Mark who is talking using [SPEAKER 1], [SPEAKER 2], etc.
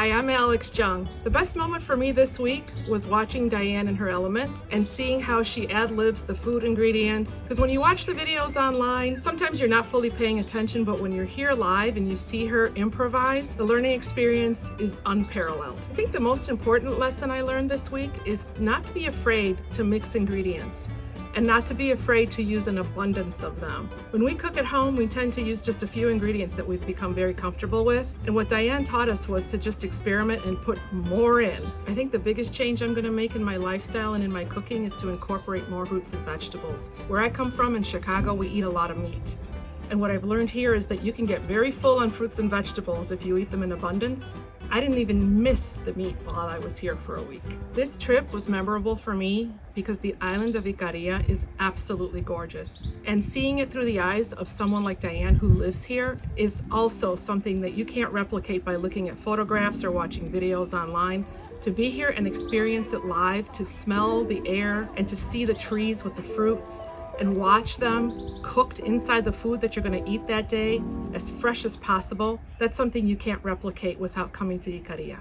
[SPEAKER 1] Hi, I'm Alex Jung. The best moment for me this week was watching Diane in her element and seeing how she ad-libs the food ingredients. Because when you watch the videos online, sometimes you're not fully paying attention, but when you're here live and you see her improvise, the learning experience is unparalleled. I think the most important lesson I learned this week is not to be afraid to mix ingredients, and not to be afraid to use an abundance of them. When we cook at home, we tend to use just a few ingredients that we've become very comfortable with. And what Diane taught us was to just experiment and put more in. I think the biggest change I'm gonna make in my lifestyle and in my cooking is to incorporate more fruits and vegetables. Where I come from in Chicago, we eat a lot of meat. And what I've learned here is that you can get very full on fruits and vegetables if you eat them in abundance. I didn't even miss the meat while I was here for a week. This trip was memorable for me because the island of Ikaria is absolutely gorgeous. And seeing it through the eyes of someone like Diane who lives here is also something that you can't replicate by looking at photographs or watching videos online. To be here and experience it live, to smell the air and to see the trees with the fruits, and watch them cooked inside the food that you're gonna eat that day, as fresh as possible, that's something you can't replicate without coming to Ikaria.